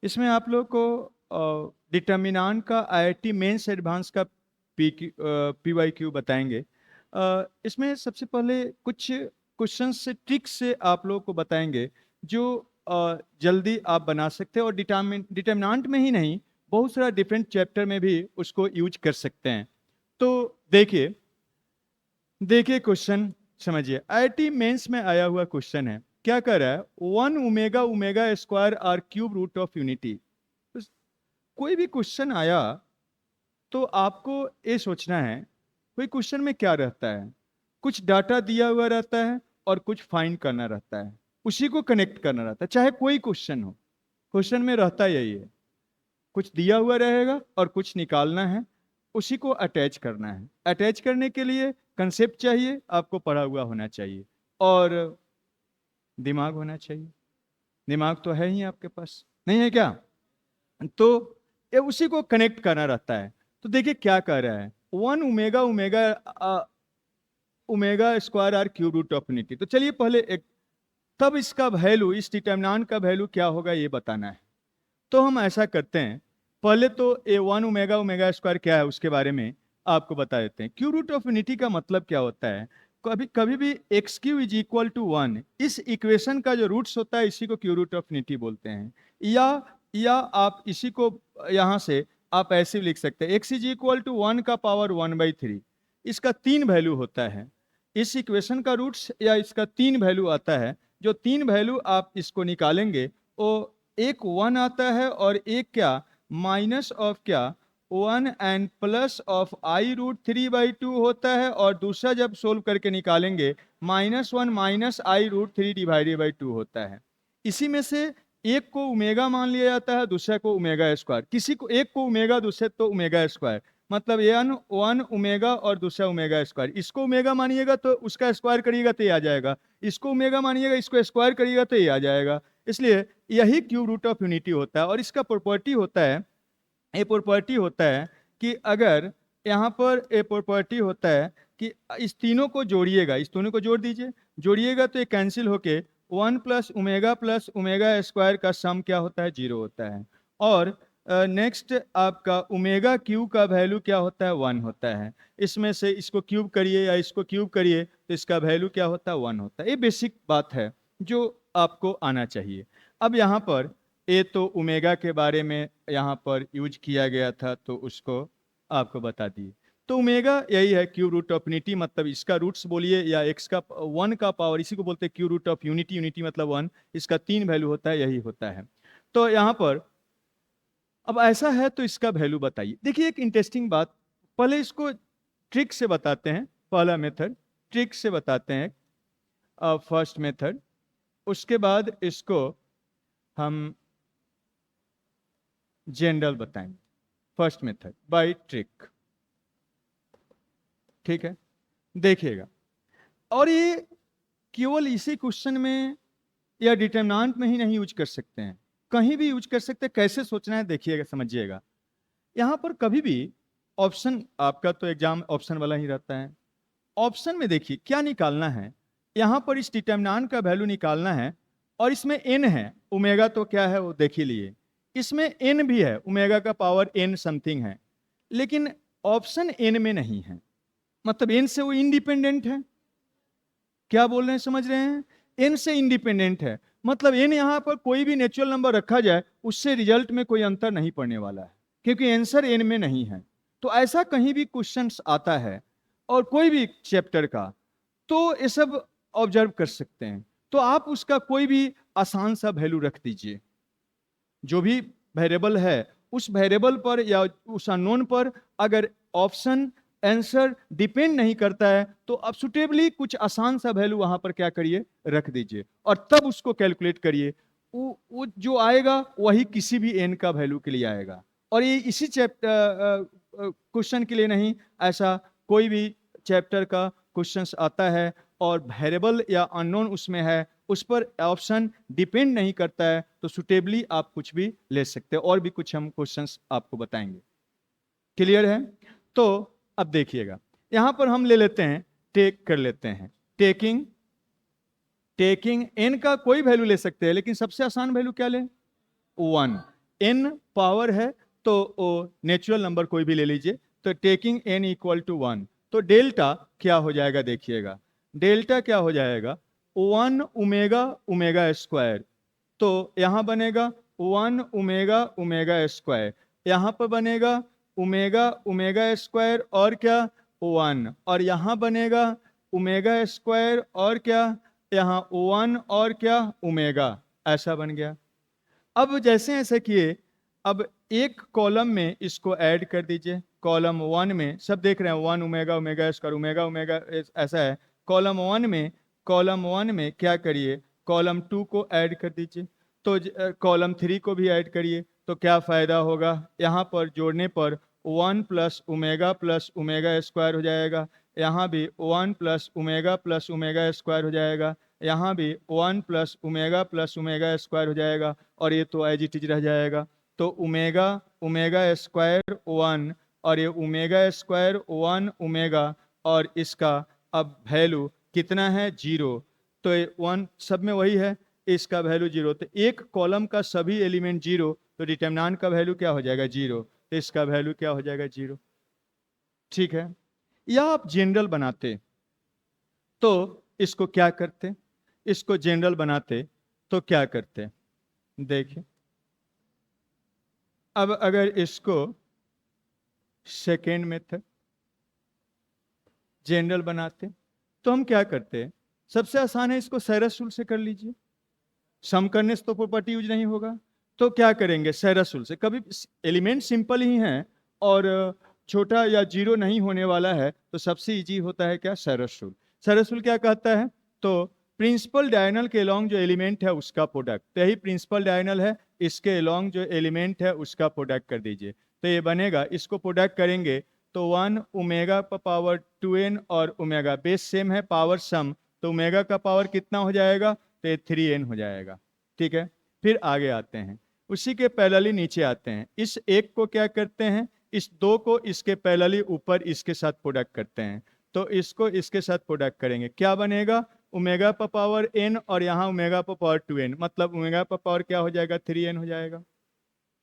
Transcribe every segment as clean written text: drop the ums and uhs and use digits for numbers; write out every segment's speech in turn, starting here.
इसमें आप लोग को डिटर्मिनांट का आईआईटी मेंस एडवांस का पीवाईक्यू बताएंगे। इसमें सबसे पहले कुछ क्वेश्चन से ट्रिक्स से आप लोग को बताएंगे जो जल्दी आप बना सकते हैं, और डिटर्मिनांट में ही नहीं, बहुत सारा डिफरेंट चैप्टर में भी उसको यूज कर सकते हैं। तो देखिए देखिए क्वेश्चन समझिए। आईआईटी मेंस में आया हुआ क्वेश्चन है, क्या कर रहा है, 1 omega are cube root of unity. कोई भी क्वेश्चन आया तो आपको ये सोचना है कोई क्वेश्चन में क्या रहता है। कुछ डाटा दिया हुआ रहता है और कुछ फाइंड करना रहता है, उसी को कनेक्ट करना रहता है। चाहे कोई क्वेश्चन हो, क्वेश्चन में रहता यही है, कुछ दिया हुआ रहेगा और कुछ निकालना है, उसी को अटैच करना है। अटैच करने के लिए कंसेप्ट चाहिए, आपको पढ़ा हुआ होना चाहिए और दिमाग होना चाहिए। दिमाग तो है ही आपके पास, नहीं है क्या? तो ये उसी को कनेक्ट करना रहता है। तो देखिए क्या कर रहा है, 1 omega are cube root of unity. तो चलिए पहले एक, तब इसका वैल्यू, इस डिटर्मिनेंट का वैल्यू क्या होगा ये बताना है। तो हम ऐसा करते हैं, पहले तो ए 1 ओमेगा क्या है उसके बारे में आपको बता देते हैं। क्यूब रूट ऑफ यूनिटी का मतलब क्या होता है, कभी कभी भी x cube is equal to 1, इस इक्वेशन का जो रूट्स होता है इसी को क्यूब रूट ऑफ यूनिटी बोलते हैं। या आप इसी को यहाँ से आप ऐसे भी लिख सकते हैं, एक्स इज इक्वल टू 1 का पावर 1/3। इसका 3 वैल्यू होता है, इस इक्वेशन का रूट्स या इसका 3 वैल्यू आता है। जो 3 वैल्यू आप इसको निकालेंगे वो एक 1 आता है और एक क्या, माइनस ऑफ क्या, 1 and प्लस ऑफ i√3/2 होता है, और दूसरा जब सोल्व करके निकालेंगे -1 माइनस i√3 डिवाइडेड बाई 2 होता है। इसी में से एक को ओमेगा मान लिया जाता है, दूसरे को ओमेगा स्क्वायर, किसी को एक को ओमेगा दूसरे तो ओमेगा स्क्वायर, मतलब ये 1 ओमेगा और दूसरा ओमेगा स्क्वायर। इसको ओमेगा मानिएगा तो उसका स्क्वायर करिएगा तो ये आ जाएगा, इसको ओमेगा मानिएगा इसको स्क्वायर करिएगा तो ये आ जाएगा। इसलिए यही क्यूब रूट ऑफ यूनिटी होता है। और इसका प्रॉपर्टी होता है, ये प्रॉपर्टी होता है कि अगर यहाँ पर ये प्रॉपर्टी होता है कि इस तीनों को जोड़िएगा, इस तीनों को जोड़ दीजिए, जोड़िएगा तो ये कैंसिल होके 1 प्लस ओमेगा का सम क्या होता है, 0 होता है। और नेक्स्ट आपका ओमेगा क्यू का वैल्यू क्या होता है, 1 होता है। इसमें से इसको क्यूब करिए या इसको क्यूब करिए तो इसका वैल्यू क्या होता है, 1 होता है। ये बेसिक बात है जो आपको आना चाहिए। अब यहाँ पर ये तो ओमेगा के बारे में यहाँ पर यूज किया गया था तो उसको आपको बता दिए। तो ओमेगा यही है क्यूब रूट ऑफ यूनिटी, मतलब इसका रूट्स बोलिए या एक्स का 1 का पावर, इसी को बोलते हैं cube root of unity. Unity मतलब 1, इसका 3 वैल्यू होता है, यही होता है। तो यहाँ पर अब ऐसा है तो इसका वैल्यू बताइए। देखिए एक इंटरेस्टिंग बात, पहले इसको ट्रिक से बताते हैं। पहला मेथड ट्रिक से बताते हैं, फर्स्ट मेथड। उसके बाद इसको हम जनरल बताएंगे। फर्स्ट मेथड बाय ट्रिक, ठीक है, देखिएगा। और ये केवल इसी क्वेश्चन में या डिटरमिनेंट में ही नहीं यूज कर सकते हैं, कहीं भी यूज कर सकते हैं। कैसे सोचना है देखिएगा, समझिएगा। यहां पर कभी भी ऑप्शन, आपका तो एग्जाम ऑप्शन वाला ही रहता है, ऑप्शन में देखिए क्या निकालना है। यहां पर इस डिटरमिनेंट का वैल्यू निकालना है, और इसमें n है, ओमेगा तो क्या है वो देख ही लिए। इसमें n भी है, ओमेगा का पावर n समथिंग है, लेकिन ऑप्शन n में नहीं है, मतलब n से वो इंडिपेंडेंट है। क्या बोल रहे हैं, समझ रहे हैं? n से इंडिपेंडेंट है, मतलब n यहां पर कोई भी नेचुरल नंबर रखा जाए उससे रिजल्ट में कोई अंतर नहीं पड़ने वाला है, क्योंकि आंसर n में नहीं है। तो ऐसा कहीं भी क्वेश्चन आता है और कोई भी चैप्टर का, तो ये सब ऑब्जर्व कर सकते हैं। तो आप उसका कोई भी आसान सा वैल्यू रख दीजिए, जो भी वेरिएबल है उस वेरिएबल पर या उस अननोन पर। अगर ऑप्शन आंसर डिपेंड नहीं करता है तो आप सुटेबली कुछ आसान सा वैल्यू वहां पर क्या करिए, रख दीजिए, और तब उसको कैलकुलेट करिए। वो जो आएगा वही किसी भी एन का वैल्यू के लिए आएगा। और ये इसी चैप्टर क्वेश्चन के लिए नहीं, ऐसा कोई भी चैप्टर का क्वेश्चन आता है और वेरिएबल या अननोन उसमें है, उस पर ऑप्शन डिपेंड नहीं करता है, तो सुटेबली आप कुछ भी ले सकते हैं। और भी कुछ हम क्वेश्चंस आपको बताएंगे। क्लियर है? तो अब देखिएगा, यहां पर हम ले लेते हैं, टेक कर लेते हैं, टेकिंग एन का कोई वैल्यू ले सकते हैं, लेकिन सबसे आसान वैल्यू क्या लें, 1। n पावर है तो वो नेचुरल नंबर कोई भी ले लीजिए, तो टेकिंग n इक्वल टू 1, तो डेल्टा क्या हो जाएगा देखिएगा, डेल्टा क्या हो जाएगा 1 ओमेगा ओमेगा स्क्वायर, तो यहाँ बनेगा 1 ओमेगा ओमेगा स्क्वायर, यहाँ पर बनेगा ओमेगा ओमेगा स्क्वायर और क्या 1, और यहाँ बनेगा ओमेगा स्क्वायर और क्या यहाँ 1 और क्या ओमेगा, ऐसा बन गया। अब जैसे ऐसे किए, अब एक कॉलम में इसको ऐड कर दीजिए, कॉलम 1 में सब देख रहे हैं 1 omega omega square omega omega ऐसा है, कॉलम 1 में क्या करिए, कॉलम 2 को ऐड कर दीजिए, तो कॉलम 3 को भी ऐड करिए, तो क्या फ़ायदा होगा, यहाँ पर जोड़ने पर 1 प्लस ओमेगा स्क्वायर हो जाएगा, यहाँ भी 1 प्लस ओमेगा स्क्वायर हो जाएगा, यहाँ भी 1 प्लस ओमेगा स्क्वायर हो जाएगा, और ये तो एज इट इज रह जाएगा। तो ओमेगा स्क्वायर 1 और ये ओमेगा स्क्वायर 1 ओमेगा, और इसका अब वैल्यू कितना है 0, तो 1 सब में वही है, इसका वैल्यू 0, तो एक कॉलम का सभी एलिमेंट 0, तो डिटरमिनेंट का वैल्यू क्या हो जाएगा 0, तो इसका वैल्यू क्या हो जाएगा 0। ठीक है, या आप जनरल बनाते तो इसको क्या करते, इसको जनरल बनाते तो क्या करते, देखिए अब अगर इसको सेकेंड मेथड जनरल बनाते तो हम क्या करते, सबसे आसान है, इसको सैरस रूल से कर लीजिए, सम करने से तो प्रॉपर्टी यूज नहीं होगा, तो क्या करेंगे सैरस रूल से, कभी एलिमेंट सिंपल ही हैं और छोटा या 0 नहीं होने वाला है, तो सबसे इजी होता है क्या सैरस रूल। सैरस रूल क्या कहता है, तो प्रिंसिपल डायगोनल के अलोंग जो एलिमेंट है उसका प्रोडक्ट, तो यही प्रिंसिपल डायगोनल है, इसके अलोंग जो एलिमेंट है उसका प्रोडक्ट कर दीजिए, तो ये बनेगा, इसको प्रोडक्ट करेंगे तो 1 ओमेगा का पावर 2n और ओमेगा बेस सेम है, पावर सम, तो ओमेगा का पावर कितना हो जाएगा, तो ये 3n हो जाएगा। ठीक है, फिर आगे आते हैं, उसी के पैरेलली नीचे आते हैं, इस एक को क्या करते हैं, इस 2 को इसके पैरेलली ऊपर इसके साथ प्रोडक्ट करते हैं, तो इसको इसके साथ प्रोडक्ट करेंगे, क्या बनेगा ओमेगा पर पावर n और यहाँ ओमेगा पर पावर 2n, मतलब ओमेगा पर पावर क्या हो जाएगा 3n हो जाएगा।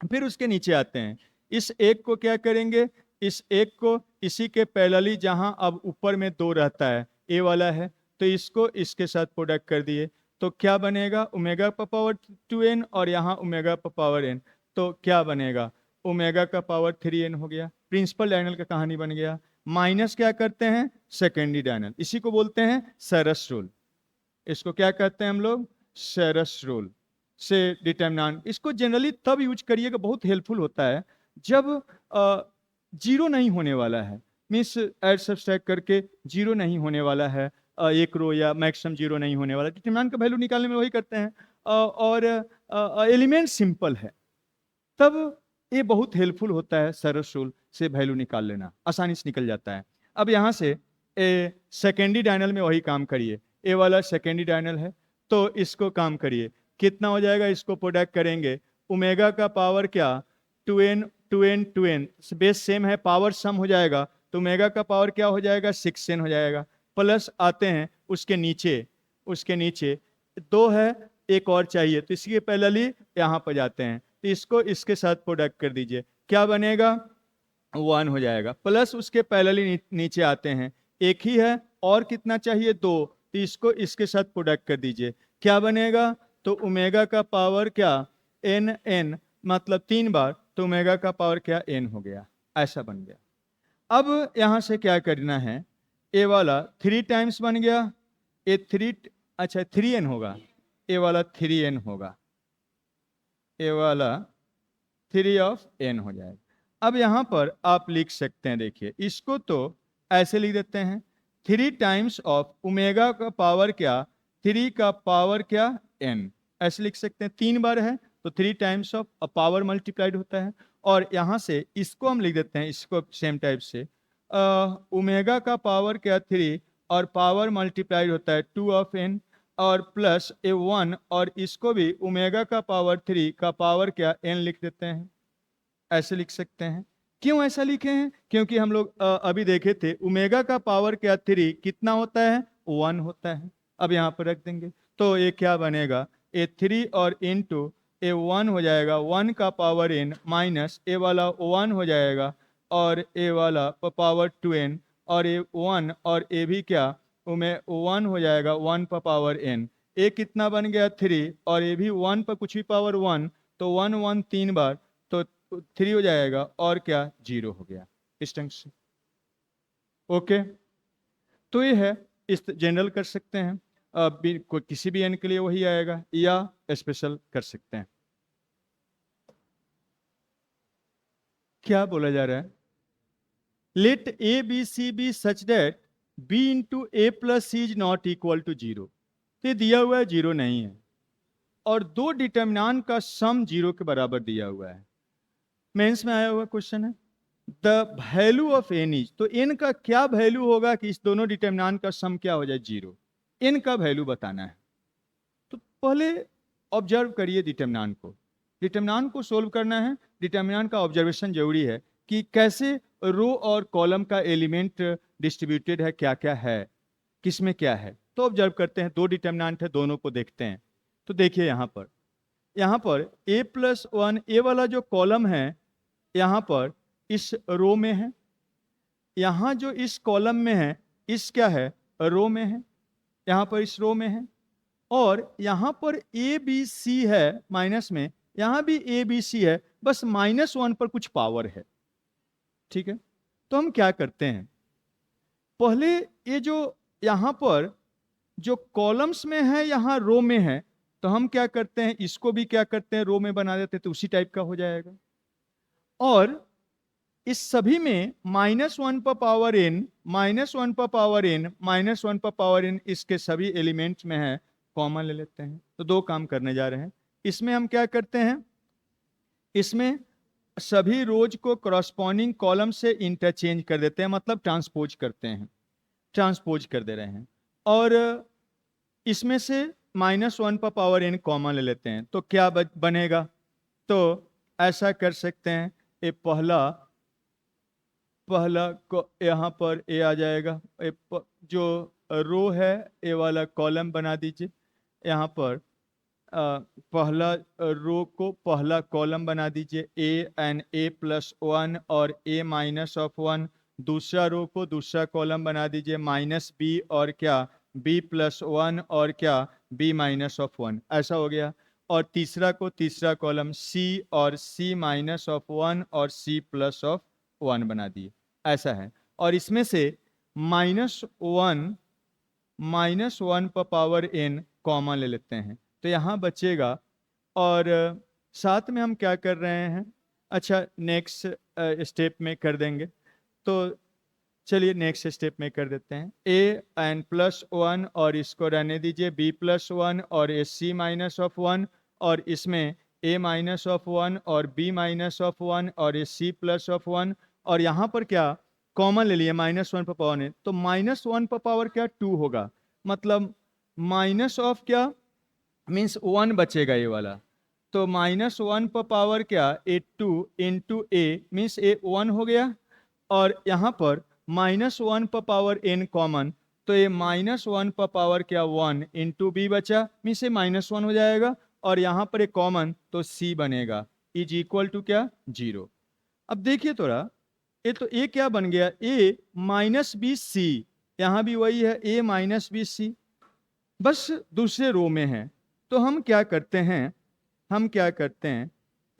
फिर उसके नीचे आते हैं, इस एक को क्या करेंगे, इस एक को इसी के पैरेलली जहां अब ऊपर में 2 रहता है, ए वाला है, तो इसको इसके साथ प्रोडक्ट कर दिए, तो क्या बनेगा ओमेगा पर पावर 2n और यहाँ ओमेगा पर पावर n, तो क्या बनेगा ओमेगा का पावर 3n हो गया, प्रिंसिपल डायगोनल का कहानी बन गया। माइनस क्या करते हैं सेकेंडरी डायगोनल, इसी को बोलते हैं सैरस रूल, इसको क्या कहते हैं हम लोग सैरस रूल से डिटरमिनेंट, इसको जनरली तब यूज करिएगा, बहुत हेल्पफुल होता है जब 0 नहीं होने वाला है, मीन्स ऐड सब्सट्रैक्ट करके 0 नहीं होने वाला है, एक रो या मैक्सिमम 0 नहीं होने वाला, डिटरमिनेंट का वैल्यू निकालने में वही करते हैं, और एलिमेंट सिंपल है, तब ये बहुत हेल्पफुल होता है सैरस रूल से वैल्यू निकाल लेना, आसानी से निकल जाता है। अब यहाँ से सेकेंडरी डायगोनल में वही काम करिए, ए वाला सेकेंडरी डायगोनल है, तो इसको काम करिए, कितना हो जाएगा, इसको प्रोडक्ट करेंगे, ओमेगा का पावर क्या 2n बेस सेम है, पावर सम हो जाएगा, तो ओमेगा का पावर क्या हो जाएगा 6n हो जाएगा, प्लस आते हैं उसके नीचे 2 है, एक और चाहिए, तो इसके पैरेलली यहाँ पर जाते हैं, तो इसको इसके साथ प्रोडक्ट कर दीजिए, क्या बनेगा 1 हो जाएगा, प्लस उसके पैरेलली नीचे आते हैं, एक ही है और कितना चाहिए 2, तो इसको इसके साथ प्रोडक्ट कर दीजिए, क्या बनेगा, तो ओमेगा का पावर क्या n मतलब 3 बार, तो ओमेगा का पावर क्या n हो गया, ऐसा बन गया। अब यहां से क्या करना है, ए वाला 3 टाइम्स बन गया, ए 3n होगा, ए वाला 3n होगा, ए वाला 3 ऑफ n हो जाएगा। अब यहां पर आप लिख सकते हैं, देखिए इसको तो ऐसे लिख देते हैं, 3 टाइम्स ऑफ ओमेगा का पावर क्या 3 का पावर क्या n, ऐसे लिख सकते हैं, 3 बार है तो 3 टाइम्स ऑफ पावर मल्टीप्लाइड होता है, और यहाँ से इसको हम लिख देते हैं, इसको सेम टाइप से ओमेगा का पावर क्या 3 और पावर मल्टीप्लाइड होता है 2 ऑफ n और प्लस ए 1, और इसको भी ओमेगा का पावर 3 का पावर क्या n लिख देते हैं, ऐसे लिख सकते हैं। क्यों ऐसा लिखे हैं, क्योंकि हम लोग अभी देखे थे ओमेगा का पावर क्या 3 कितना होता है 1 होता है, अब यहाँ पर रख देंगे, तो ये क्या बनेगा ए 3 और इंटू ए 1 हो जाएगा, 1 का पावर n माइनस ए वाला 1 हो जाएगा और ए वाला पावर 2n और ए 1 और ए भी क्या में 1 हो जाएगा 1 पर पावर n। ए कितना बन गया 3 और ए भी 1 पर कुछ भी पावर 1 तो 1 1 3 बार तो 3 हो जाएगा और क्या 0 हो गया इस ढंग से। ओके, तो ये है, इस जनरल कर सकते हैं, किसी भी n के लिए वही आएगा या स्पेशल कर सकते हैं। क्या बोला जा रहा है? Let a b c be such that b into a plus c is not equal to 0। तो ये दिया हुआ है 0 नहीं है और दो डिटर्मिनेंट का सम 0 के बराबर दिया हुआ है। मेंस में आया हुआ क्वेश्चन है the value of n is, तो एन का क्या वैल्यू होगा कि इस दोनों डिटर्मिनेंट का सम क्या हो जाए 0। एन का वैल्यू बताना है। तो पहले ऑब्जर्व करिए डिटर्मिनेंट को, डिटर्मिनेंट को सोल्व करना है। डिटर्मिनेंट का ऑब्जर्वेशन जरूरी है कि कैसे रो और कॉलम का एलिमेंट डिस्ट्रीब्यूटेड है, क्या क्या है, किसमें क्या है। तो ऑब्जर्व करते हैं, दो डिटर्मिनेंट है, दोनों को देखते हैं। तो देखिए यहाँ पर a प्लस 1 ए वाला जो कॉलम है यहाँ पर इस रो में है, यहाँ जो इस कॉलम में है इस क्या है रो में है, यहाँ पर इस रो में है। और यहाँ पर ए बी सी है माइनस में, यहाँ भी ए बी सी है, बस -1 पर कुछ पावर है। ठीक है, तो हम क्या करते हैं, पहले ये जो यहाँ पर जो कॉलम्स में है यहाँ रो में है, तो हम क्या करते हैं इसको भी क्या करते हैं रो में बना देते हैं, तो उसी टाइप का हो जाएगा। और इस सभी में -1 पर पावर n, -1 पर पावर n, -1 पर पावर n, इसके सभी एलिमेंट्स में है, कॉमन ले लेते हैं। तो दो काम करने जा रहे हैं। इसमें हम क्या करते हैं, इसमें सभी रोज को करस्पॉन्डिंग कॉलम से इंटरचेंज कर देते हैं, मतलब ट्रांसपोज करते हैं, ट्रांसपोज कर दे रहे हैं। और इसमें से -1 पर पावर n कॉमन ले लेते हैं, तो क्या बनेगा। तो ऐसा कर सकते हैं, ये पहला को यहाँ पर ए आ जाएगा, जो रो है ए वाला कॉलम बना दीजिए। यहाँ पर पहला रो को पहला कॉलम बना दीजिए ए एंड ए प्लस 1 और ए माइनस ऑफ 1। दूसरा रो को दूसरा कॉलम बना दीजिए -b और क्या b प्लस 1 और क्या b माइनस ऑफ 1, ऐसा हो गया। और तीसरा को तीसरा कॉलम c और c माइनस ऑफ 1 और c प्लस ऑफ 1 बना दिए, ऐसा है। और इसमें से -1 पर पावर n कॉमन ले लेते हैं, तो यहाँ बचेगा। और साथ में हम क्या कर रहे हैं, अच्छा नेक्स्ट स्टेप में कर देंगे, तो चलिए नेक्स्ट स्टेप में कर देते हैं। a एन प्लस 1 और इसको रहने दीजिए b प्लस 1 और ए c माइनस ऑफ 1, और इसमें a माइनस ऑफ 1 और b माइनस ऑफ 1 और ए c प्लस ऑफ 1। और यहाँ पर क्या कॉमन ले लिए -1 पर पावर है, तो -1 पर पावर क्या 2 होगा, मतलब माइनस ऑफ क्या मीन्स 1 बचेगा ये वाला, तो -1 पर पावर क्या ए 2 इंटू ए मीन्स ए 1 हो गया। और यहाँ पर -1 पर पावर n कॉमन, तो ये -1 पर पावर क्या 1 इंटू बी बचा, मीन्स ये -1 हो जाएगा। और यहाँ पर एक कॉमन तो c बनेगा इज इक्वल टू क्या 0। अब देखिए थोड़ा, ये तो a क्या बन गया a माइनस बी सी, यहाँ भी वही है a माइनस बी सी, बस दूसरे रो में है। तो हम क्या करते हैं,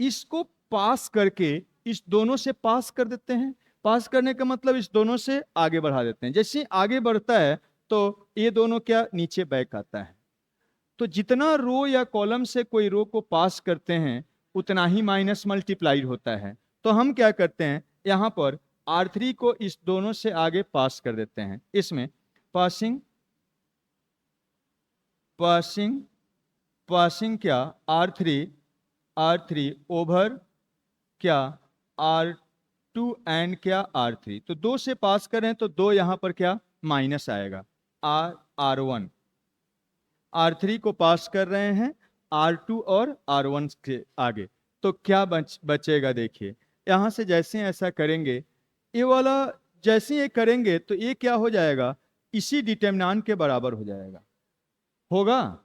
इसको पास करके इस दोनों से पास कर देते हैं। पास करने का मतलब इस दोनों से आगे बढ़ा देते हैं। जैसे आगे बढ़ता है तो ये दोनों क्या नीचे बैक आता है। तो जितना रो या कॉलम से कोई रो को पास करते हैं उतना ही माइनस मल्टीप्लाइड होता है। तो हम क्या करते हैं, यहाँ पर R3 को इस दोनों से आगे पास कर देते हैं। इसमें पासिंग क्या R3 ओवर क्या R2 एंड क्या R3, तो 2 से पास करें तो 2 यहाँ पर क्या माइनस आएगा R1। R3 को पास कर रहे हैं R2 और R1 के आगे, तो क्या बचेगा। देखिए यहाँ से जैसे ऐसा करेंगे, ये वाला जैसे ये करेंगे तो ये क्या हो जाएगा, इसी डिटर्मिनेंट के बराबर हो जाएगा, होगा।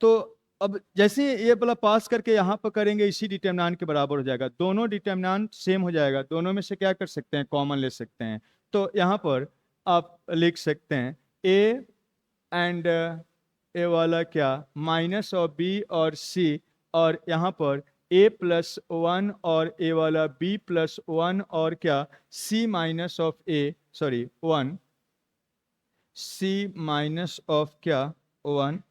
तो अब जैसे ये वाला पास करके यहाँ पर करेंगे, इसी डिटर्मिनेंट के बराबर हो जाएगा, दोनों डिटर्मिनेंट सेम हो जाएगा, दोनों में से क्या कर सकते हैं, कॉमन ले सकते हैं। तो यहाँ पर आप लिख सकते हैं ए एंड ए वाला क्या, माइनस ऑफ बी और सी, और यहाँ पर ए प्लस वन और ए वाला बी प्लस वन और क्या, C minus of A, sorry one, C minus of क्या, one,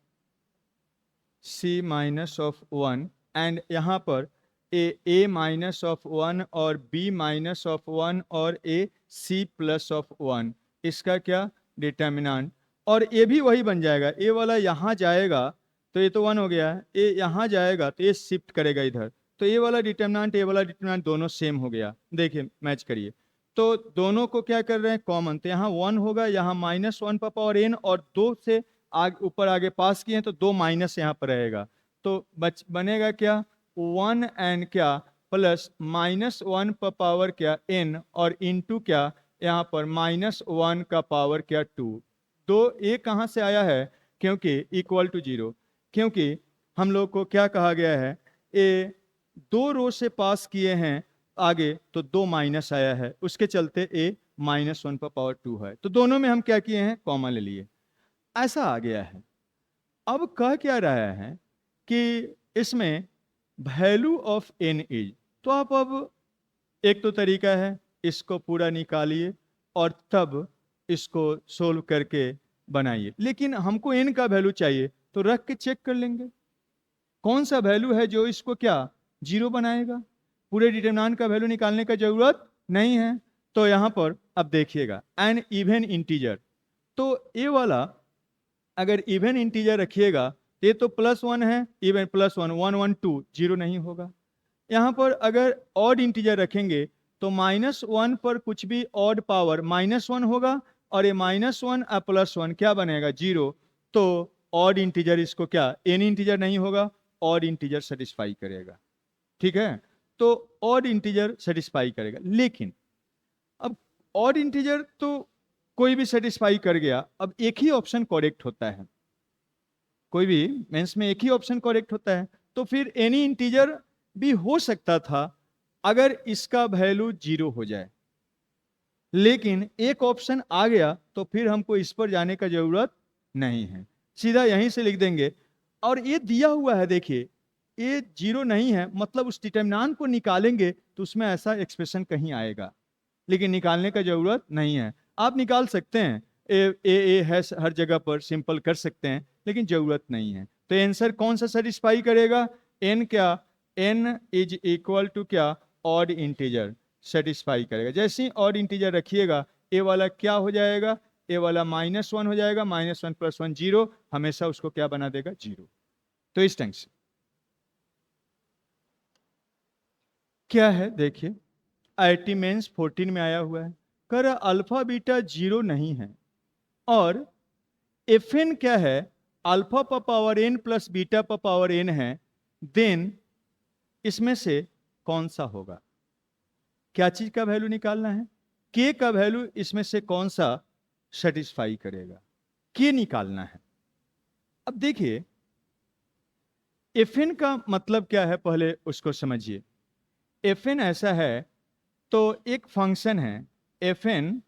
C minus of one, and यहाँ पर ए माइनस ऑफ वन और बी माइनस ऑफ वन और A C plus of one, इसका क्या determinant. और ये भी वही बन जाएगा, ए वाला यहाँ जाएगा तो ये तो वन हो गया है, ए यहाँ जाएगा तो ये शिफ्ट करेगा इधर, तो ये वाला डिटर्मिनेंट ये वाला डिटर्मिनेंट दोनों सेम हो गया। देखिए मैच करिए, तो दोनों को क्या कर रहे हैं, कॉमन, तो यहाँ वन होगा, यहाँ माइनस वन पर पावर एन, और दो से आगे ऊपर आगे पास किए हैं तो दो माइनस यहाँ पर रहेगा, तो बनेगा क्या, वन एंड क्या प्लस माइनस वन पर पावर क्या एन, और इनटू क्या यहाँ पर माइनस वन का पावर क्या टू। तो ये कहाँ से आया है, क्योंकि इक्वल टू जीरो, क्योंकि हम लोग को क्या कहा गया है, ए दो रो से पास किए हैं आगे तो दो माइनस आया है, उसके चलते ए माइनस वन पर पावर टू है, तो दोनों में हम क्या किए हैं, कॉमन ले लिए, ऐसा आ गया है। अब कह क्या रहा है कि इसमें वैल्यू ऑफ एन इज, तो आप अब एक तो तरीका है, इसको पूरा निकालिए और तब इसको सोल्व करके बनाइए, लेकिन हमको एन का वैल्यू चाहिए तो रख के चेक कर लेंगे कौन सा वैल्यू है जो इसको क्या जीरो बनाएगा, पूरे डिटरमिनेंट का वैल्यू निकालने का जरूरत नहीं है। तो यहां पर अब देखिएगा एन इवन इंटीजर, तो ये वाला अगर इवन इंटीजर रखिएगा ये तो प्लस वन है, even plus one, one one two, zero नहीं होगा। यहाँ पर अगर ऑड इंटीजर रखेंगे तो माइनस वन पर कुछ भी ऑड पावर माइनस वन होगा, और ये माइनस वन और प्लस वन क्या बनेगा, जीरो, तो ऑड इंटीजर इसको क्या एन इंटीजर नहीं होगा, ऑड इंटीजर सेटिस्फाई करेगा, ठीक है, तो ऑड इंटीजर सेटिस्फाई करेगा। लेकिन अब ऑड इंटीजर तो कोई भी सेटिस्फाई कर गया, अब एक ही ऑप्शन करेक्ट होता है, कोई भी मेंस में एक ही ऑप्शन करेक्ट होता है, तो फिर एनी इंटीजर भी हो सकता था अगर इसका वैल्यू जीरो हो जाए, लेकिन एक ऑप्शन आ गया तो फिर हमको इस पर जाने का जरूरत नहीं है, सीधा यहीं से लिख देंगे। और ये दिया हुआ है, देखिए ये जीरो नहीं है, मतलब उस डिटरमिनेंट को निकालेंगे तो उसमें ऐसा एक्सप्रेशन कहीं आएगा, लेकिन निकालने का जरूरत नहीं है। आप निकाल सकते हैं, ए है हर जगह पर, सिंपल कर सकते हैं, लेकिन जरूरत नहीं है। तो आंसर कौन सा सेटिस्फाई करेगा, एन क्या, एन इज इक्वल टू क्या ऑड इंटीजर सेटिस्फाई करेगा। जैसे ही ऑड इंटीजर रखिएगा ए वाला क्या हो जाएगा, ए वाला माइनस वन हो जाएगा, minus one plus one zero, हमेशा उसको क्या बना देगा, जीरो। तो इस ढंग से क्या है, देखिए IIT मेंस 14 में आया हुआ है, कर अल्फा बीटा जीरो नहीं है, और एफ एन क्या है, अल्फा पर पावर एन प्लस बीटा पर पावर एन है, देन इसमें से कौन सा होगा, क्या चीज का वैल्यू निकालना है, के का वैल्यू इसमें से कौन सा सेटिस्फाई करेगा, के निकालना है। अब देखिए एफ एन का मतलब क्या है, पहले उसको समझिए। एफ एन ऐसा है, तो एक फंक्शन है एफ एन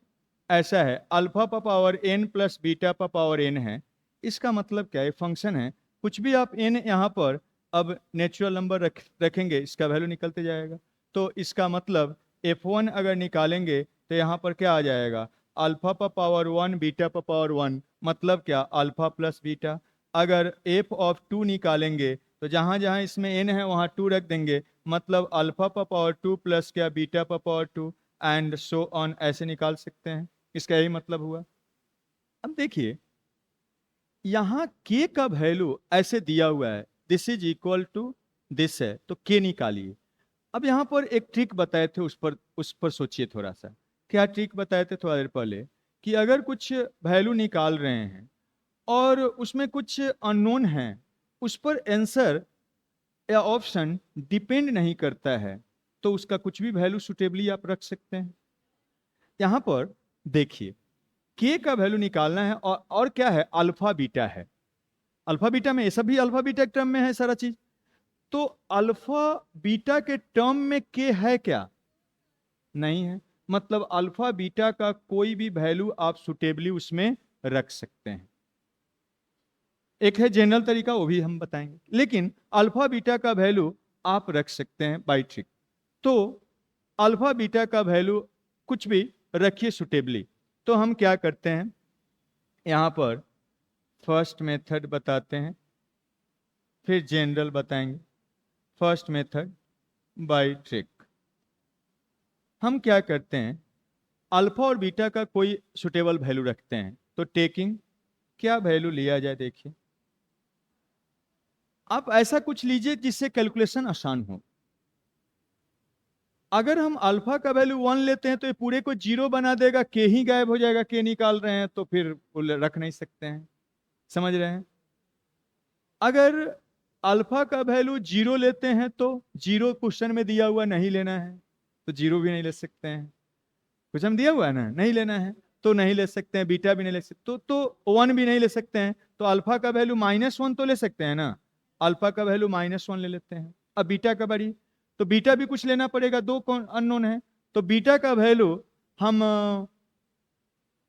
ऐसा है, अल्फा पर पावर एन प्लस बीटा पर पावर एन है, इसका मतलब क्या है, फंक्शन है, कुछ भी आप एन यहाँ पर अब नेचुरल नंबर रखेंगे इसका वैल्यू निकलते जाएगा, तो इसका मतलब f1 अगर निकालेंगे तो यहाँ पर क्या आ जाएगा, अल्फा पर पावर वन बीटा पर पावर वन, मतलब क्या अल्फा प्लस बीटा। अगर f ऑफ टू निकालेंगे तो जहाँ जहाँ इसमें n है वहाँ टू रख देंगे, मतलब अल्फा पर पावर टू प्लस क्या बीटा पर power two, and so on, ऐसे निकाल सकते हैं, इसका यही मतलब हुआ। अब देखिए यहाँ k का वैल्यू ऐसे दिया हुआ है, this is equal to this है, तो k निकालिए। अब यहाँ पर एक ट्रिक बताए थे, उस पर सोचिए थोड़ा सा। क्या ट्रिक बताए थे थोड़ा देर पहले, कि अगर कुछ वैल्यू निकाल रहे हैं और उसमें कुछ अननोन है, उस पर आंसर या ऑप्शन डिपेंड नहीं करता है, तो उसका कुछ भी वैल्यू सुटेबली आप रख सकते हैं। यहाँ पर देखिए k का वैल्यू निकालना है, और क्या है, अल्फा बीटा है, अल्फा बीटा में, ये सब भी अल्फा बीटा के टर्म में है सारा चीज। तो अल्फा बीटा के टर्म में के है क्या? नहीं है। मतलब अल्फा बीटा का कोई भी वैल्यू आप सुटेबली उसमें रख सकते हैं। एक है जनरल तरीका, वो भी हम बताएंगे, लेकिन अल्फा बीटा का वैल्यू आप रख सकते हैं बाय ट्रिक। तो अल्फा बीटा का वैल्यू कुछ भी रखिए सुटेबली। तो हम क्या करते हैं, यहां पर फर्स्ट मेथड बताते हैं, फिर जनरल बताएंगे। First method by trick. हम क्या करते हैं, अल्फा और बीटा का कोई सुटेबल वैल्यू रखते हैं। तो टेकिंग क्या वैल्यू लिया जाए, देखिए आप ऐसा कुछ लीजिए जिससे कैलकुलेशन आसान हो। अगर हम अल्फा का वैल्यू 1 लेते हैं तो ये पूरे को 0 बना देगा, के ही गायब हो जाएगा। के निकाल रहे हैं तो फिर रख नहीं सकते हैं, समझ रहे हैं। अगर अल्फा का वैल्यू 0 लेते हैं तो 0 क्वेश्चन में दिया हुआ नहीं लेना है, तो 0 भी नहीं ले सकते हैं। क्वेश्चन दिया हुआ है ना, नहीं लेना है तो नहीं ले सकते हैं। बीटा भी नहीं ले सकते, तो 1 भी नहीं ले सकते हैं। तो अल्फा का वैल्यू -1 तो ले सकते हैं ना, अल्फा का वैल्यू -1 ले लेते हैं। अब बीटा का बारी, तो बीटा भी कुछ लेना पड़ेगा, 2 अननोन है। तो बीटा का वैल्यू हम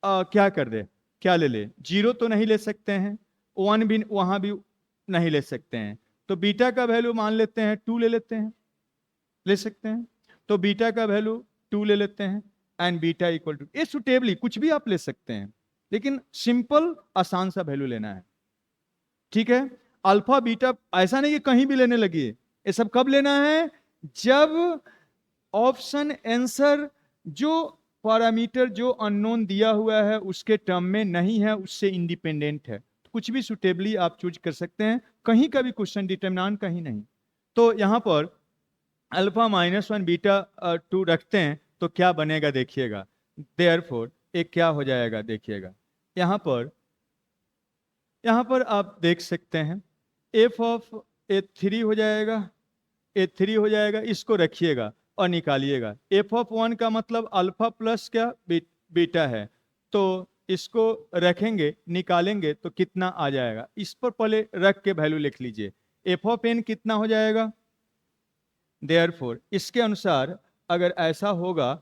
क्या कर दे, क्या ले ले, 0 तो नहीं ले सकते हैं, 1 भी वहां भी नहीं ले सकते हैं। तो बीटा का वैल्यू मान लेते हैं 2 ले लेते हैं, ले सकते हैं। तो बीटा का वैल्यू 2 ले लेते हैं एंड बीटा इक्वल टू, ये सुटेबली कुछ भी आप ले सकते हैं, लेकिन सिंपल आसान सा वैल्यू लेना है, ठीक है। अल्फा बीटा ऐसा नहीं कि कहीं भी लेने लगी, ये सब कब लेना है, जब ऑप्शन आंसर जो पैरामीटर जो अननोन दिया हुआ है उसके टर्म में नहीं है, उससे इंडिपेंडेंट है। तो कुछ भी सुटेबली आप चूज कर सकते हैं, कहीं का भी क्वेश्चन डिटरमिनेंट कहीं नहीं। तो यहां पर अल्फा -1 बीटा 2 रखते हैं तो क्या बनेगा देखिएगा। देयरफॉर एक क्या हो जाएगा देखिएगा, यहां पर आप देख सकते हैं एफ ऑफ A3 हो जाएगा, A3 हो जाएगा। इसको रखिएगा और निकालिएगा। एफ ऑफ 1 का मतलब अल्फा प्लस क्या बीटा है, तो इसको रखेंगे निकालेंगे तो कितना आ जाएगा, इस पर पहले रख के वैल्यू लिख लीजिए। एफ ऑफ n कितना हो जाएगा, देयरफॉर इसके अनुसार अगर ऐसा होगा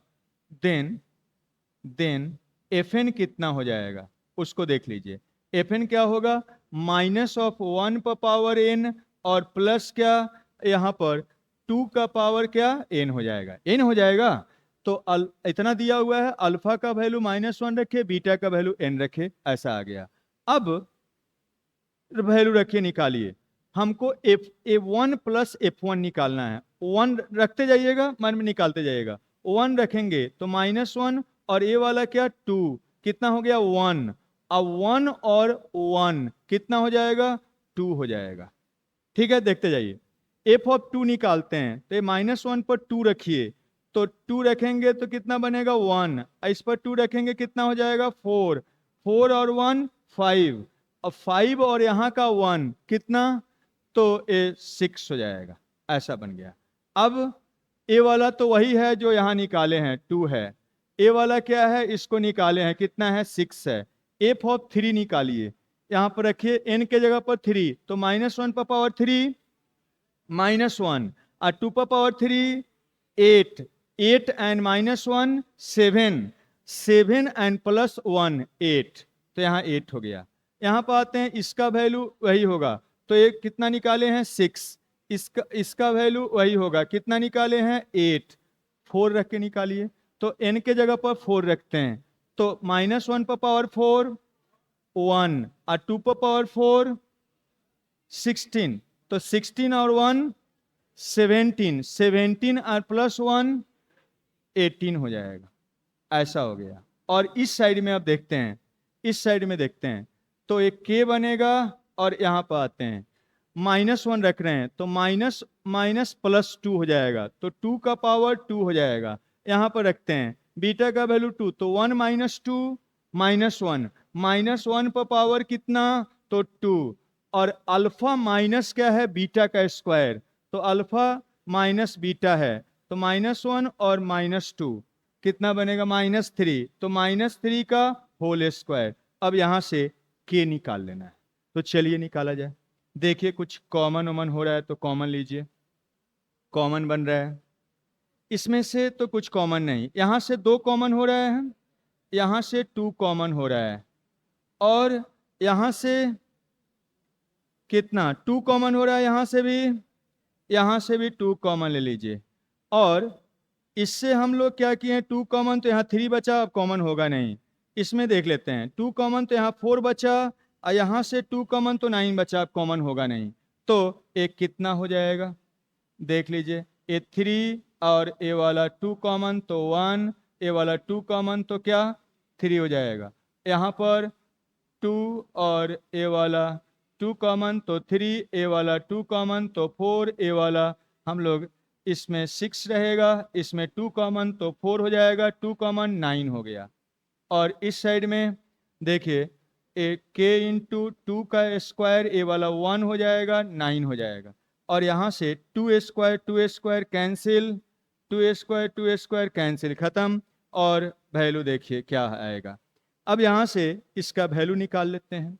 देन fn कितना हो जाएगा उसको देख लीजिए। fn क्या होगा, -1 पर पावर n और प्लस क्या, यहां पर 2 का पावर क्या n हो जाएगा, n हो जाएगा। तो इतना दिया हुआ है, अल्फा का वैल्यू -1 रखे, बीटा का वैल्यू n रखे, ऐसा आ गया। अब वैल्यू रखिए, निकालिए। हमको A1 प्लस F1 निकालना है। 1 रखते जाइएगा, मन में निकालते जाइएगा। 1 रखेंगे तो -1 और ये वाला क्या 2, कितना हो गया 1। अब 1 और 1 कितना हो जाएगा, 2 हो जाएगा। ठीक है, देखते जाइए। एफ ऑफ 2 निकालते हैं तो -1 पर 2 रखिए, तो 2 रखेंगे तो कितना बनेगा 1, इस पर 2 रखेंगे कितना हो जाएगा 4, 4 और 1 5, अब 5 और यहाँ का 1 कितना, तो ये 6 हो जाएगा, ऐसा बन गया। अब ए वाला तो वही है जो यहाँ निकाले हैं 2 है, ए वाला क्या है इसको निकाले हैं कितना है 6 है। एफ ऑफ 3 निकालिए, यहाँ पर रखिए n के जगह पर 3, तो -1 पर पावर 3 -1 और 2 पर पावर 3 8, 8 एंड -1 7, 7 एंड प्लस 1 8, तो यहाँ 8 हो गया। यहाँ पर आते हैं, इसका वैल्यू वही होगा, तो ये कितना निकाले हैं 6, इसका वैल्यू वही होगा, कितना निकाले हैं 8, 4 रख के निकालिए। तो n के जगह पर 4 रखते हैं, तो -1 पर पावर 4 1 और 2 पर पावर 4 16, तो 16 और 1 17, 17 और प्लस 1 18 हो जाएगा, ऐसा हो गया। और इस साइड में आप देखते हैं, इस साइड में देखते हैं तो एक k बनेगा, और यहां पर आते हैं -1 रख रहे हैं तो माइनस प्लस 2 हो जाएगा, तो 2 का पावर 2 हो जाएगा। यहां पर रखते हैं बीटा का वैल्यू 2, तो 1 -2 -1, -1 पर पावर कितना, तो 2, और अल्फा माइनस क्या है बीटा का स्क्वायर, तो अल्फा माइनस बीटा है, तो -1 और -2 कितना बनेगा -3, तो -3 का होल स्क्वायर। अब यहां से k निकाल लेना है, तो चलिए निकाला जाए। देखिए कुछ कॉमन वमन हो रहा है तो कॉमन लीजिए, कॉमन बन रहा है। इसमें से तो कुछ कॉमन नहीं, यहां से 2 कॉमन हो रहा है, यहां से 2 कॉमन हो रहा है, और यहां से कितना 2 कॉमन हो रहा है, यहां से भी 2 कॉमन ले लीजिए। और इससे हम लोग क्या किए, 2 कॉमन तो यहाँ 3 बचा, अब कॉमन होगा नहीं। इसमें देख लेते हैं, 2 कॉमन तो यहाँ 4 बचा, और यहाँ से 2 कॉमन तो 9 बचा, अब कॉमन होगा नहीं। तो एक कितना हो जाएगा, देख लीजिए, ए 3 और ए वाला 2 कॉमन तो 1, ए वाला 2 कॉमन तो क्या 3 हो जाएगा। यहाँ पर 2 और ए वाला 2 कॉमन तो 3, ए वाला 2 कॉमन तो 4, ए वाला हम लोग इसमें 6 रहेगा, इसमें 2 कॉमन तो 4 हो जाएगा, 2 कॉमन 9 हो गया। और इस साइड में देखिए ए के इंटू 2 का स्क्वायर, ए वाला 1 हो जाएगा, 9 हो जाएगा। और यहाँ से 2 स्क्वायर कैंसिल, 2 स्क्वायर कैंसिल, खत्म। और वैल्यू देखिए क्या आएगा। अब यहाँ से इसका वैल्यू निकाल लेते हैं,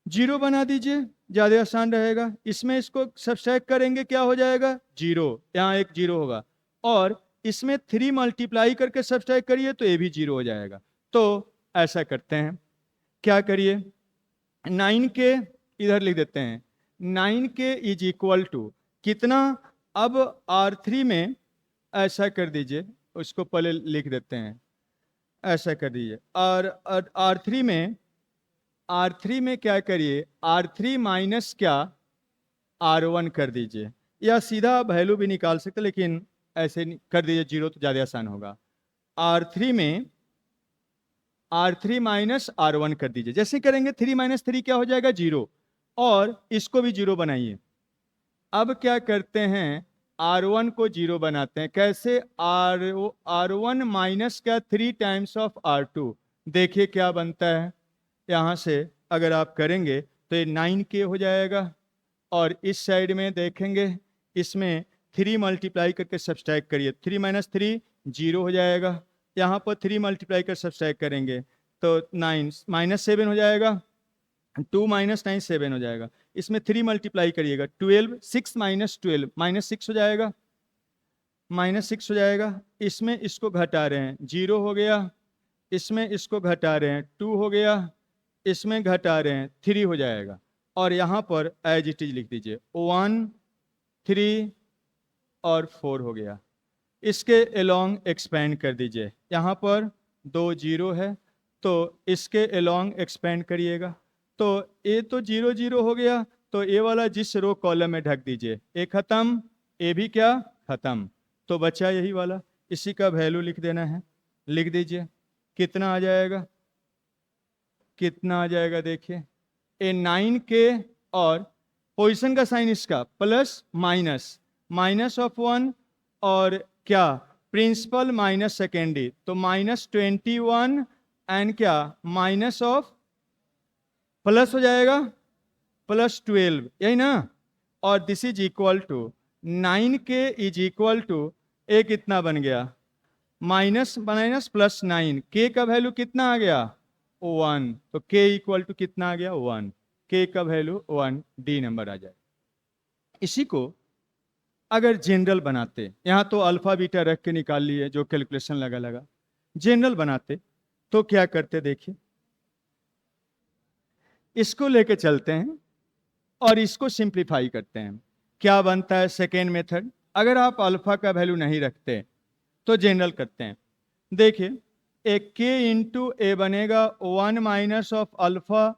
0 बना दीजिए, ज़्यादा आसान रहेगा। इसमें इसको सब्सट्रैक्ट करेंगे, क्या हो जाएगा 0, यहाँ एक 0 होगा। और इसमें 3 मल्टीप्लाई करके सब्सट्रैक्ट करिए तो ये भी 0 हो जाएगा। तो ऐसा करते हैं, क्या करिए, 9 के इधर लिख देते हैं, 9 के इज इक्वल टू कितना। अब R3 में ऐसा कर दीजिए, उसको पहले लिख देते हैं, ऐसा कर दीजिए। और R3 में क्या करिए, R3 माइनस क्या R1 कर दीजिए, या सीधा वैल्यू भी निकाल सकते, लेकिन ऐसे कर दीजिए 0 तो ज़्यादा आसान होगा। R3 में R3 माइनस R1 कर दीजिए, जैसे करेंगे 3 माइनस 3 क्या हो जाएगा 0, और इसको भी 0 बनाइए। अब क्या करते हैं, R1 को 0 बनाते हैं, कैसे, R1 माइनस क्या 3 टाइम्स ऑफ R2, देखिए क्या बनता है। यहाँ से अगर आप करेंगे तो ये 9K हो जाएगा, और इस साइड में देखेंगे, इसमें 3 मल्टीप्लाई करके सब्सट्रैक्ट करिए, 3 माइनस 3 0 हो जाएगा। यहाँ पर 3 मल्टीप्लाई कर सब्सट्रैक्ट करेंगे तो 9 माइनस 7 हो जाएगा, 2 माइनस 9 7 हो जाएगा। इसमें 3 मल्टीप्लाई करिएगा, 12, 6 माइनस 12 माइनस 6 हो जाएगा, माइनस 6 हो जाएगा। इसमें इसको घटा रहे हैं, 0 हो गया, इसमें इसको घटा रहे हैं, 2 हो गया, इसमें घटा रहे हैं, 3 हो जाएगा। और यहाँ पर एज इट इज लिख दीजिए, 1 3 और 4 हो गया। इसके एलोंग एक्सपेंड कर दीजिए, यहाँ पर 2 0 है तो इसके एलोंग एक्सपेंड करिएगा, तो ए तो 0 0 हो गया, तो ए वाला जिस रो कॉलम में ढक दीजिए, ए खत्म, ए भी क्या खत्म, तो बचा यही वाला, इसी का वैल्यू लिख देना है, लिख दीजिए। कितना आ जाएगा, कितना आ जाएगा, देखिए ए 9K, और पोजीशन का साइन इसका प्लस माइनस, माइनस ऑफ 1, और क्या प्रिंसिपल माइनस सेकेंडरी, तो माइनस 21 एंड क्या माइनस ऑफ प्लस हो जाएगा प्लस 12, यही ना। और this is equal to 9K is equal to A कितना बन गया, माइनस माइनस प्लस 9, के का वैल्यू कितना आ गया 1, तो के इक्वल टू कितना आ गया 1, के का वैल्यू 1, डी नंबर आ जाए। इसी को अगर जनरल बनाते, यहाँ तो अल्फा बीटा रख के निकाल लिए जो कैलकुलेशन लगा, जनरल बनाते तो क्या करते, देखिए इसको लेके चलते हैं और इसको सिंप्लीफाई करते हैं। क्या बनता है सेकेंड मेथड, अगर आप अल्फा का वैल्यू नहीं रखते तो जनरल करते हैं। देखिए एक के इंटू ए बनेगा 1 माइनस ऑफ अल्फा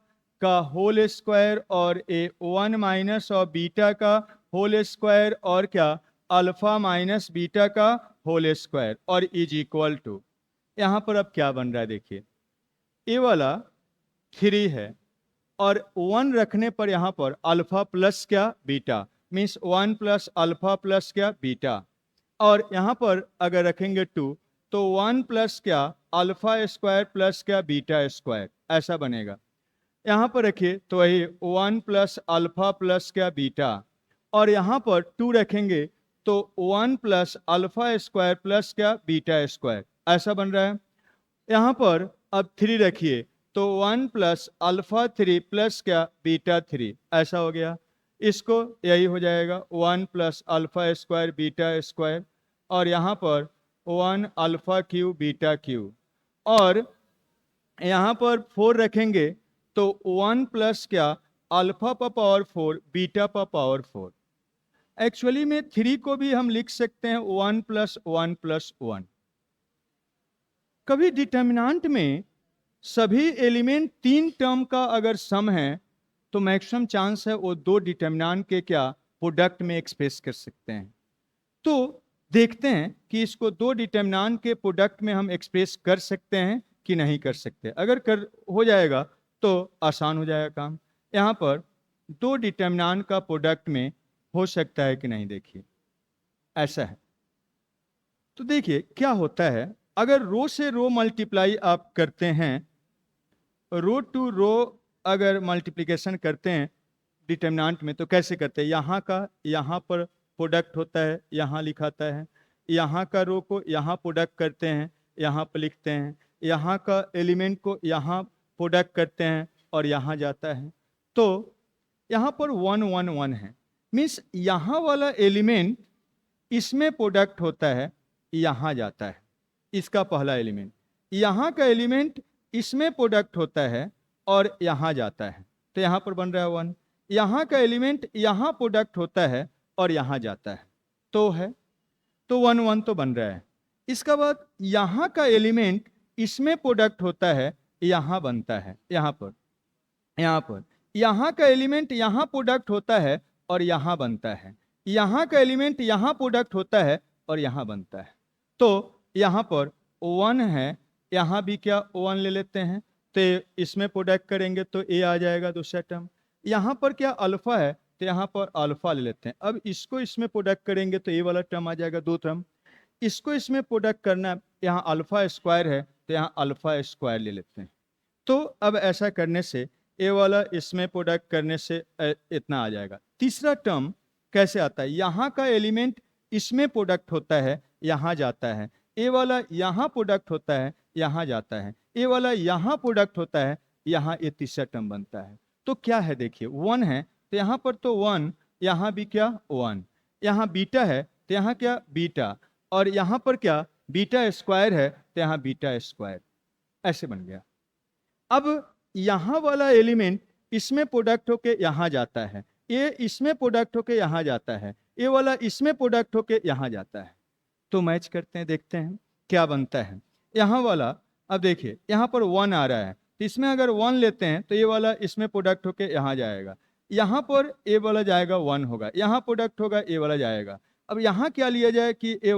का होल स्क्वायर, और ए 1 माइनस ऑफ बीटा का होल स्क्वायर, और क्या अल्फा माइनस बीटा का होल स्क्वायर, और इज इक्वल टू, यहाँ पर अब क्या बन रहा है, देखिए ए वाला 3 है, और 1 रखने पर यहाँ पर अल्फा प्लस क्या beta, means 1 plus alpha plus क्या बीटा, और यहाँ पर अगर रखेंगे 2 तो 1 प्लस क्या अल्फा स्क्वायर प्लस क्या बीटा स्क्वायर, ऐसा बनेगा। यहाँ पर रखिए तो वही 1 प्लस अल्फा प्लस क्या बीटा, और यहाँ पर 2 रखेंगे तो 1 प्लस अल्फा स्क्वायर प्लस क्या बीटा स्क्वायर, ऐसा बन रहा है। यहाँ पर अब 3 रखिए तो 1 प्लस अल्फा 3 प्लस क्या बीटा 3 ऐसा हो गया। इसको यही हो जाएगा 1 plus alpha square beta square, और यहाँ पर 1 अल्फा क्यू बीटा क्यू, और यहाँ पर 4 रखेंगे तो 1 प्लस क्या अल्फा पर पावर 4 बीटा पर पावर 4। एक्चुअली में 3 को भी हम लिख सकते हैं 1 प्लस 1 प्लस 1। कभी डिटर्मिनेंट में सभी एलिमेंट 3 टर्म का अगर सम है तो मैक्सिमम चांस है वो 2 डिटर्मिनेंट के क्या प्रोडक्ट में एक्सप्रेस कर सकते हैं। तो देखते हैं कि इसको 2 डिटर्मिनेंट के प्रोडक्ट में हम एक्सप्रेस कर सकते हैं कि नहीं कर सकते। अगर कर हो जाएगा तो आसान हो जाएगा काम। यहाँ पर 2 डिटर्मिनेंट का प्रोडक्ट में हो सकता है कि नहीं, देखिए ऐसा है। तो देखिए क्या होता है, अगर रो से रो मल्टीप्लाई आप करते हैं, रो टू रो अगर मल्टीप्लिकेशन करते हैं डिटर्मिनेंट में तो कैसे करते हैं, यहाँ का यहाँ पर प्रोडक्ट होता है, यहाँ लिखाता है, यहाँ का रो को यहाँ प्रोडक्ट करते हैं, यहाँ पर लिखते हैं, यहाँ का एलिमेंट को यहाँ प्रोडक्ट करते हैं और यहाँ जाता है। तो यहाँ पर 1 1 1 है, मीन्स यहाँ वाला एलिमेंट इसमें प्रोडक्ट होता है, यहाँ जाता है, इसका पहला एलिमेंट। यहाँ का एलिमेंट इसमें प्रोडक्ट होता है और यहाँ जाता है, तो यहाँ पर बन रहा है 1। यहाँ का एलिमेंट यहाँ प्रोडक्ट होता है और यहाँ जाता है, तो है, तो 1 1 तो बन रहा है। इसका बाद यहाँ का एलिमेंट इसमें प्रोडक्ट होता है, यहाँ बनता है, यहाँ पर यहाँ का एलिमेंट यहाँ प्रोडक्ट होता है और यहाँ बनता है, यहाँ का एलिमेंट यहाँ प्रोडक्ट होता है और यहाँ बनता है। तो यहाँ पर 1 है, यहाँ भी क्या 1 ले लेते हैं, तो इसमें प्रोडक्ट करेंगे तो ए आ जाएगा दूसरा टर्म। यहाँ पर क्या अल्फा है, तो यहाँ पर अल्फा ले लेते हैं। अब इसको इसमें प्रोडक्ट करेंगे तो ए वाला टर्म आ जाएगा, 2 टर्म। इसको इसमें प्रोडक्ट करना, यहाँ अल्फा स्क्वायर है तो यहाँ अल्फा स्क्वायर ले लेते हैं। तो अब ऐसा करने से ए वाला इसमें प्रोडक्ट करने से इतना आ जाएगा। तीसरा टर्म कैसे आता है, यहाँ का एलिमेंट इसमें प्रोडक्ट होता है, यहाँ जाता है, ए वाला यहाँ प्रोडक्ट होता है, यहाँ जाता है, ए वाला यहाँ प्रोडक्ट होता है, यहाँ ये तीसरा टर्म बनता है। तो क्या है देखिए 1 है तो यहाँ पर तो 1, यहाँ भी क्या 1, यहाँ बीटा है तो यहाँ क्या बीटा, और यहाँ पर क्या बीटा स्क्वायर है तो यहाँ बीटा स्क्वायर, ऐसे बन गया। अब यहाँ वाला एलिमेंट इसमें प्रोडक्ट होके यहाँ जाता है, ये इसमें प्रोडक्ट होके यहाँ जाता है, ये वाला इसमें प्रोडक्ट होके यहाँ जाता है। तो मैच करते हैं, देखते हैं क्या बनता है। यहाँ वाला अब देखिए यहाँ पर 1 आ रहा है, तो इसमें अगर 1 लेते हैं तो ये वाला इसमें प्रोडक्ट होके यहाँ जाएगा, यहाँ पर ए वाला जाएगा 1 होगा, यहाँ प्रोडक्ट होगा ए वाला जाएगा। अब यहाँ क्या लिया जाए कि ए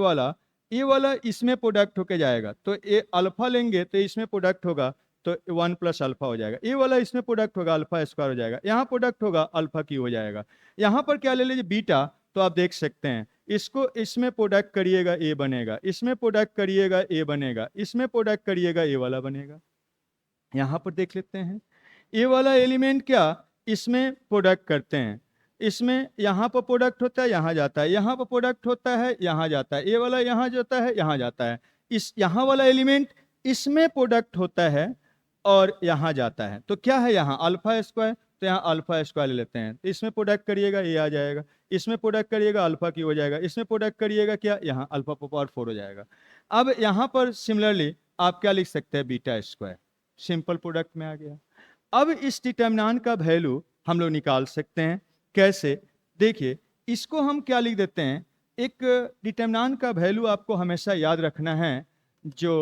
वाला इसमें प्रोडक्ट होके जाएगा, तो ए अल्फा लेंगे तो इसमें प्रोडक्ट होगा तो 1 प्लस अल्फा हो जाएगा, ए वाला इसमें प्रोडक्ट होगा अल्फा स्क्वायर हो जाएगा, यहाँ प्रोडक्ट होगा अल्फा क्यू हो जाएगा। यहाँ पर क्या ले लीजिए बीटा, तो आप देख सकते हैं इसको इसमें प्रोडक्ट करिएगा ए बनेगा, इसमें प्रोडक्ट करिएगा ए बनेगा, इसमें प्रोडक्ट करिएगा ए वाला बनेगा। यहाँ पर देख लेते हैं ए वाला एलिमेंट क्या इसमें प्रोडक्ट करते हैं, इसमें यहाँ पर प्रोडक्ट होता है, यहाँ जाता है, यहाँ पर प्रोडक्ट होता है, यहाँ जाता है, ए वाला यहाँ जाता है, यहाँ जाता है, इस यहाँ वाला एलिमेंट इसमें प्रोडक्ट होता है और यहाँ जाता है। तो क्या है यहाँ अल्फा स्क्वायर, तो यहाँ अल्फा स्क्वायर ले लेते हैं, तो इसमें प्रोडक्ट करिएगा ये आ जाएगा, इसमें प्रोडक्ट करिएगा अल्फा की हो जाएगा, इसमें प्रोडक्ट करिएगा क्या यहाँ अल्फा पावर 4 हो जाएगा। अब यहाँ पर सिमिलरली आप क्या लिख सकते हैं बीटा स्क्वायर, सिंपल प्रोडक्ट में आ गया। अब इस डिटर्मिनेंट का वैल्यू हम लोग निकाल सकते हैं, कैसे देखिए इसको हम क्या लिख देते हैं, एक डिटर्मिनेंट का वैल्यू आपको हमेशा याद रखना है जो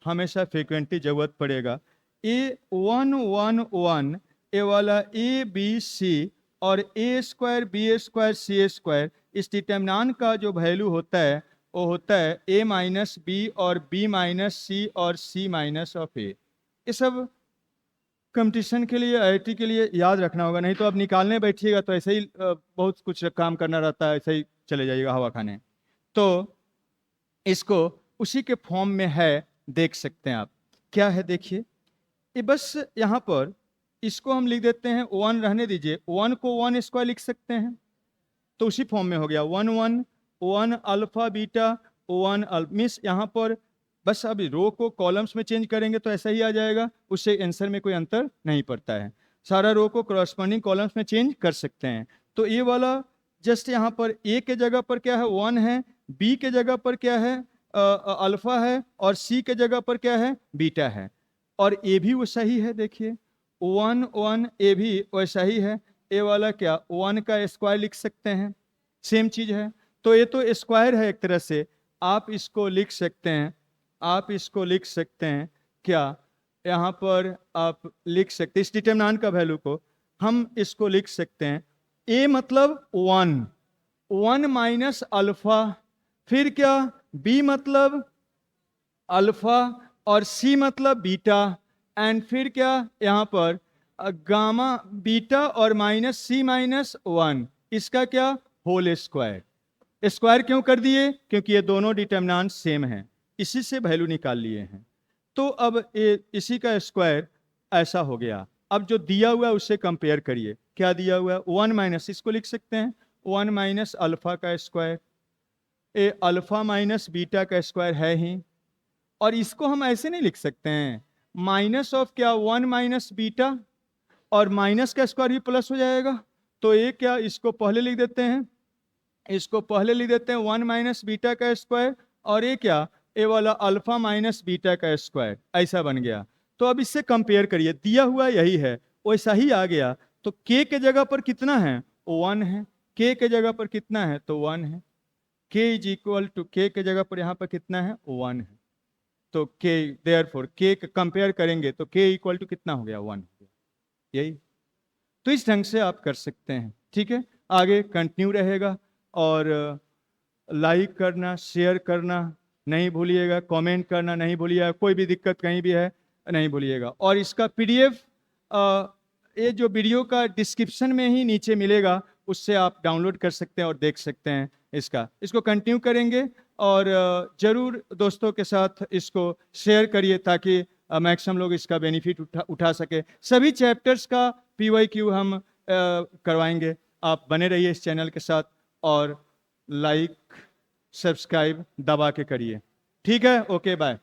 हमेशा फ्रीक्वेंटली जरूरत पड़ेगा। A1 1 1 ए वाला ए बी सी और ए स्क्वायर बी स्क्वायर सी स्क्वायर, इस डिटर्मिनेंट का जो वैल्यू होता है वो होता है ए माइनस बी और बी माइनस सी और सी माइनस ऑफ ए। ये सब कंपटीशन के लिए आईआईटी के लिए याद रखना होगा, नहीं तो आप निकालने बैठिएगा तो ऐसे ही बहुत कुछ काम करना रहता है, ऐसे ही चले जाइएगा हवा खाने। तो इसको उसी के फॉर्म में है, देख सकते हैं आप क्या है, देखिए ये बस यहाँ पर इसको हम लिख देते हैं 1 रहने दीजिए, 1 को 1 स्क्वायर लिख सकते हैं तो उसी फॉर्म में हो गया 1 1 1 अल्फा बीटा 1 मीन्स यहाँ पर बस अभी रो को कॉलम्स में चेंज करेंगे तो ऐसा ही आ जाएगा, उससे आंसर में कोई अंतर नहीं पड़ता है। सारा रो को करस्पॉन्डिंग कॉलम्स में चेंज कर सकते हैं। तो ये वाला जस्ट यहाँ पर ए के जगह पर क्या है 1 है, बी के जगह पर क्या है अल्फा है, और सी के जगह पर क्या है बीटा है। और ए भी वैसा ही है, देखिए 1 1 ए भी वैसा ही है। ए वाला क्या 1 का स्क्वायर लिख सकते हैं, सेम चीज है। तो ये तो स्क्वायर है एक तरह से, आप इसको लिख सकते हैं, आप इसको लिख सकते हैं क्या, यहाँ पर आप लिख सकते हैं इस डिटरमिनेंट का वैल्यू को हम इसको लिख सकते हैं ए मतलब 1 माइनस अल्फा, फिर क्या बी मतलब अल्फा, और सी मतलब बीटा, एंड फिर क्या यहाँ पर गामा बीटा और माइनस सी माइनस 1, इसका क्या होल स्क्वायर। स्क्वायर क्यों कर दिए, क्योंकि ये दोनों डिटरमिनेंट सेम हैं, इसी से वैल्यू निकाल लिए हैं। तो अब इसी का स्क्वायर ऐसा हो गया। अब जो दिया हुआ है उससे कंपेयर करिए, क्या दिया हुआ है 1 माइनस, इसको लिख सकते हैं 1 माइनस अल्फा का स्क्वायर, ए अल्फा माइनस बीटा का स्क्वायर है ही। और इसको हम ऐसे नहीं लिख सकते हैं, माइनस ऑफ क्या 1 माइनस बीटा, और माइनस का स्क्वायर भी प्लस हो जाएगा। तो ये क्या, इसको पहले लिख देते हैं, इसको पहले लिख देते हैं 1 माइनस बीटा का स्क्वायर, और ये क्या ए वाला अल्फा माइनस बीटा का स्क्वायर, ऐसा बन गया। तो अब इससे कंपेयर करिए, दिया हुआ यही है वैसा ही आ गया। तो k के जगह पर कितना है 1 है, k के जगह पर कितना है तो 1 है, k is equal to k के जगह पर यहाँ पर कितना है 1 है। तो k देयरफॉर k कंपेयर करेंगे तो k इक्वल टू कितना हो गया 1 हो गया, यही। तो इस ढंग से आप कर सकते हैं, ठीक है। आगे कंटिन्यू रहेगा, और लाइक करना शेयर करना नहीं भूलिएगा, कमेंट करना नहीं भूलिएगा, कोई भी दिक्कत कहीं भी है नहीं भूलिएगा। और इसका पीडीएफ ये जो वीडियो का डिस्क्रिप्शन में ही नीचे मिलेगा, उससे आप डाउनलोड कर सकते हैं और देख सकते हैं इसको कंटिन्यू करेंगे। और जरूर दोस्तों के साथ इसको शेयर करिए ताकि मैक्सिमम लोग इसका बेनिफिट उठा सके। सभी चैप्टर्स का PYQ हम करवाएंगे। आप बने रहिए इस चैनल के साथ, और लाइक सब्सक्राइब दबा के करिए, ठीक है। Okay bye.